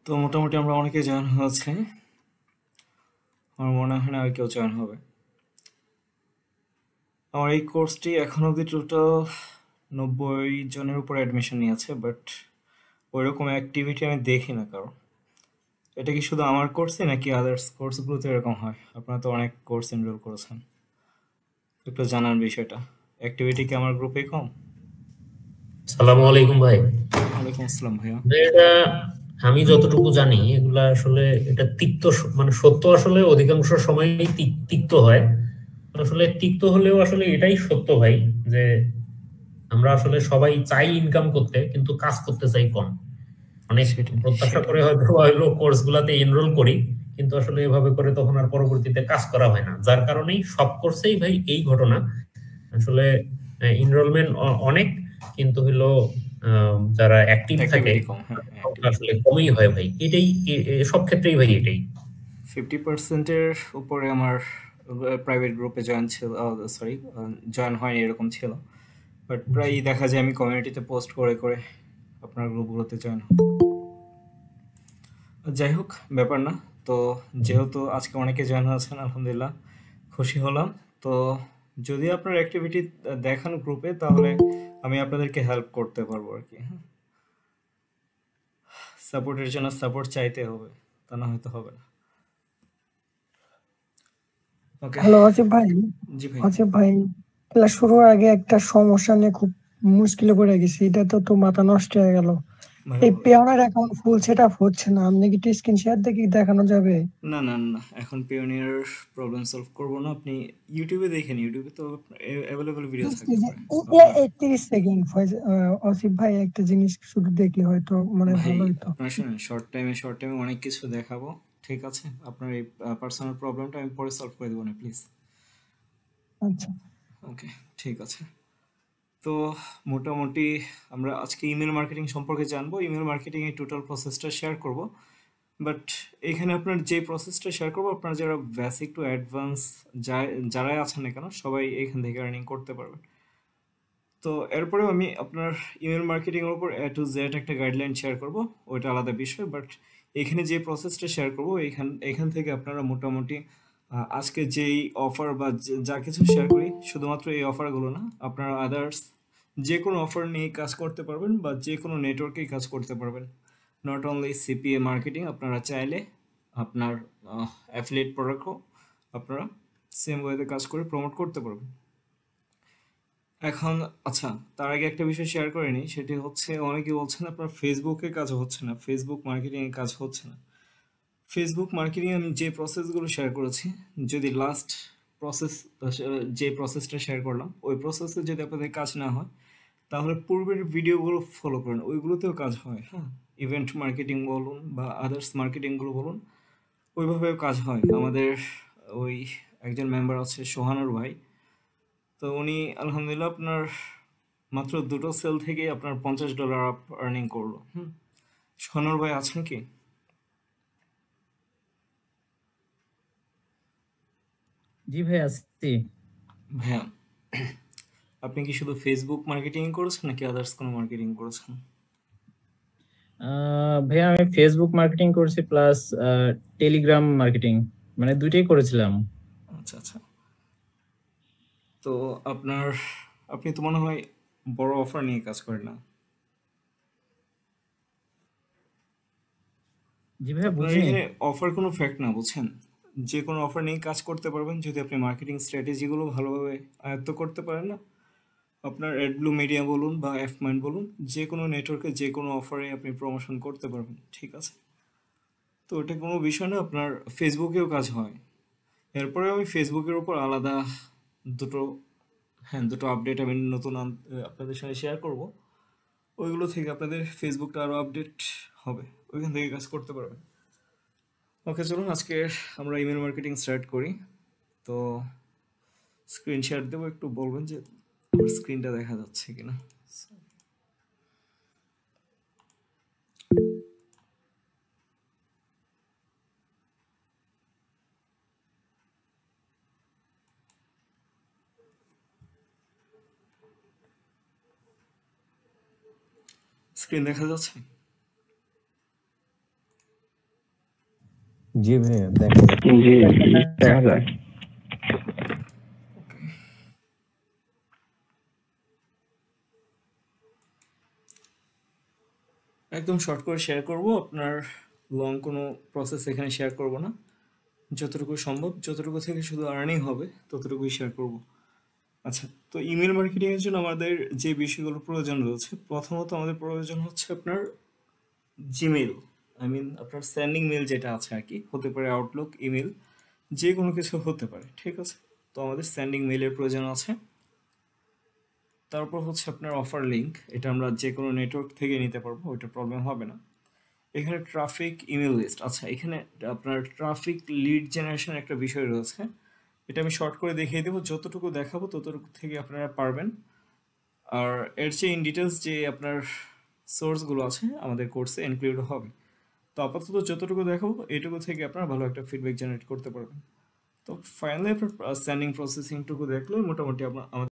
তো মোটামুটি আমরা অনেকে জয়েন হয়েছে। আমার মনে হয় না আর কেউ জয়েন হবে। আমার এই কোর্সটি এখন অবধি টোটাল 90 জনের উপর অ্যাডমিশন নিয়েছে, বাট ওইরকম অ্যাক্টিভিটি আমি দেখি না কারো। এটা কি শুধু আমার কোর্সে নাকি আদার্স কোর্সগুলোতে এরকম হয়? আপনারা তো অনেক কোর্স এনরোল করেছেন, একটু জানার বিষয়টা। অ্যাক্টিভিটি কি আমার গ্রুপে কম? সালামু আলাইকুম ভাই। ওয়ালাইকুম আসসালাম ভাইয়া। এটা আমি যতটুকু জানি এগুলা আসলে এটা তিক্ত মানে সত্য আসলে অধিকাংশ সময়ই তিক্ত হয়। আসলে তিক্ত হলেও আসলে এটাই সত্য ভাই যে আমরা আসলে সবাই চাই ইনকাম করতে কিন্তু কাজ করতে চাই কম। অনেক সেটাই প্রত্যাশা সেটাই করে হয়তো কোর্স গুলাতে এনরোল করি কিন্তু আসলে এভাবে করে তখন আর পরবর্তীতে কাজ করা হয় না, যার কারণেই সব কোর্সেই ভাই এই ঘটনা। আসলে এনরোলমেন্ট অনেক কিন্তু হলো যারা অ্যাক্টিভ থাকে অ্যাক্টিভিটি কম, হ্যাঁ অ্যাক্টিভিটি আসলে কমই হয় ভাই, এটাই সব ক্ষেত্রেই ভাই এটাই। 50%-এর উপরে আমার প্রাইভেট গ্রুপে জয়েন ছিল, সরি জয়েন হয়নি এরকম ছিল, বাট প্রায়ই দেখা যায় আমি কমিউনিটিতে পোস্ট করে করে আপনার গ্রুপগুলোতে জয়েন হই। যাই হোক, ব্যাপার না। তো যেহেতু আজকে অনেকে জয়েন হয়েছেন, আলহামদুলিল্লাহ খুশি হলাম। তো যদি আপনার অ্যাক্টিভিটি দেখান গ্রুপে, তাহলে আমি আপনাদেরকে হেল্প করতে পারবো আর কি। হ্যাঁ, সাপোর্টের জন্য সাপোর্ট চাইতে হবে, তা না হয়তো হবে না। ওকে। হ্যালো আসিফ ভাই। জি ভাই। আসিফ ভাই, ক্লাস শুরুর আগে একটা সমস্যা নিয়ে খুব মুশকিলে পড়ে গেছি, এটা তো মাথা নষ্ট হয়ে গেল। ভাইয়া এই বলেন। Payoneer account full set up হচ্ছে না, আপনি কি স্ক্রিন শেয়ার দেখি দেখানো যাবে? না না না, এখন পিওনিয়ার প্রবলেম সলভ করবো না। আপনি ইউটিউবে দেখেন, ইউটিউবে তো অ্যাভেলেবল ভিডিও থাকতে পারে আপনার। 30 সেকেন্ড আসিফ ভাই, একটা জিনিস শুধু দেখলে হয়তো মনে হয় ভাই ভালো হতো। আপনার শুনেন, শর্ট টাইমে অনেক কিছু দেখাবো, ঠিক আছে? আপনার এই পার্সোনাল প্রবলেমটা আমি পরে সলভ করে দেবো না, প্লিজ। আচ্ছা ওকে, ঠিক আছে। তো মোটামুটি আমরা আজকে ইমেল মার্কেটিং সম্পর্কে জানবো। ইমেল মার্কেটিং এর টোটাল প্রসেসটা শেয়ার করব, বাট এখানে আপনার যে প্রসেসটা শেয়ার করবো, আপনারা যারা বেসিক টু অ্যাডভান্স যারাই আছেন না কেন, সবাই এখান থেকে আর্নিং করতে পারবেন। তো এরপরেও আমি আপনার ইমেল মার্কেটিং এর উপর এ টু জেড একটা গাইডলাইন শেয়ার করব, ওইটা আলাদা বিষয়। বাট এখানে যে প্রসেসটা শেয়ার করব, এখান থেকে আপনারা মোটামুটি আজকে যেই অফার বা যা কিছু শেয়ার করি, শুধুমাত্র এই অফারগুলো না, আপনারা আদার্স যে কোনো অফার নিয়ে কাজ করতে পারবেন বা যে কোনো নেটওয়ার্কেই কাজ করতে পারবেন। নট অনলি সিপিএ মার্কেটিং, আপনারা চাইলে আপনার অ্যাফিলিয়েট প্রোডাক্টও আপনারা সেম ওয়েতে কাজ করে প্রমোট করতে পারবেন। এখন আচ্ছা, তার আগে একটা বিষয় শেয়ার করে নিই, সেটি হচ্ছে অনেকে বলছেন আপনার ফেসবুকে কাজ হচ্ছে না, ফেসবুক মার্কেটিং এ কাজ হচ্ছে না। ফেসবুক মার্কেটিং আমি যে প্রসেসগুলো শেয়ার করেছি, যদি লাস্ট প্রসেস যে প্রসেসটা শেয়ার করলাম ওই প্রসেসে যদি আপনাদের কাজ না হয়, তাহলে পূর্বের ভিডিওগুলো ফলো করেন, ওইগুলোতেও কাজ হয়। হ্যাঁ, ইভেন্ট মার্কেটিং বলুন বা আদার্স মার্কেটিংগুলো বলুন, ওইভাবেও কাজ হয়। আমাদের ওই একজন মেম্বার আছে সোহানুর ভাই, তো উনি আলহামদুলিল্লাহ আপনার মাত্র দুটো সেল থেকেই আপনার $50 আপ আর্নিং করলো। সোহানুর ভাই আছেন কি? জি ভাই আসছি। ভাইয়া, আপনি কি শুধু ফেসবুক মার্কেটিং করেছেন নাকি আদার্স কোনো মার্কেটিং করেছেন? ভাইয়া আমি ফেসবুক মার্কেটিং করছি প্লাস টেলিগ্রাম মার্কেটিং, মানে দুইটাই করেছিলাম। আচ্ছা আচ্ছা। তো আপনার, আপনি তো মনে হয় বড় অফার নিয়ে কাজ করেন না? জি ভাইয়া আপনার বুঝিনি। এখানে অফার কোনো ফ্যাক্ট না, বুঝছেন? যে কোনো অফার নিয়ে কাজ করতে পারবেন যদি আপনি মার্কেটিং স্ট্র্যাটেজিগুলো ভালোভাবে আয়ত্ত করতে পারেন না। আপনার অ্যাডব্লু মিডিয়া বলুন বা এফমাইন্ড বলুন, যে কোনো নেটওয়ার্কে যে কোনো অফারে আপনি প্রমোশন করতে পারবেন, ঠিক আছে? তো এটা কোনো বিষয় না, আপনার ফেসবুকেও কাজ হয়। এরপরে আমি ফেসবুকের উপর আলাদা দুটো, হ্যাঁ দুটো আপডেট আমি নতুন আপনাদের সঙ্গে শেয়ার করব। ওইগুলো থেকে আপনাদের ফেসবুকটা আরও আপডেট হবে, ওইখান থেকে কাজ করতে পারবেন। ওকে, চলুন আজকে আমরা ইমেল মার্কেটিং স্টার্ট করি। তো স্ক্রিন শেয়ার দেবো, একটু বলবেন যে আমার স্ক্রিনটা দেখা যাচ্ছে কিনা। স্ক্রিন দেখা যাচ্ছে? জি ভাইয়া দেখা যাচ্ছে। জি দেখা যায়। একদম শর্ট করে শেয়ার করব, আপনার লং কোনো প্রসেস এখানে শেয়ার করব না, যতটুকু সম্ভব, যতটুকু থেকে শুধু আর্নিং হবে ততটুকুই শেয়ার করব। আচ্ছা, তো ইমেল মার্কেটিং এর জন্য আমাদের যে বিষয়গুলো প্রয়োজন রয়েছে, প্রথমত আমাদের প্রয়োজন হচ্ছে আপনার জিমেইল, আপনার সেন্ডিং মেল যেটা আছে আর কি, হতে পারে আউটলুক, ইমেল, যে কোনো কিছু হতে পারে, ঠিক আছে। তো আমাদের সেন্ডিং মেলের প্রয়োজন আছে। তারপর হচ্ছে আপনার অফার লিঙ্ক, এটা আমরা যে কোনো নেটওয়ার্ক থেকে নিতে পারবো, ওইটা প্রবলেম হবে না। এখানে ট্রাফিক, ইমেল লিস্ট, আচ্ছা এখানে আপনার ট্রাফিক লিড জেনারেশন একটা বিষয় রয়েছে, এটা আমি শর্ট করে দেখিয়ে দেবো, যতটুকু দেখাবো ততটুকু থেকে আপনারা পারবেন। আর এর চেয়ে ইন ডিটেলস যে আপনার সোর্সগুলো আছে আমাদের কোর্সে ইনক্লুড হবে। তো আপাতত যতটুকু দেখাবো এইটুকু থেকে আপনারা ভালো একটা ফিডব্যাক জেনারেট করতে পারবেন। তো ফাইনালি আপনার সেন্ডিং প্রসেসিংটুকু দেখলে মোটামুটি আমাদের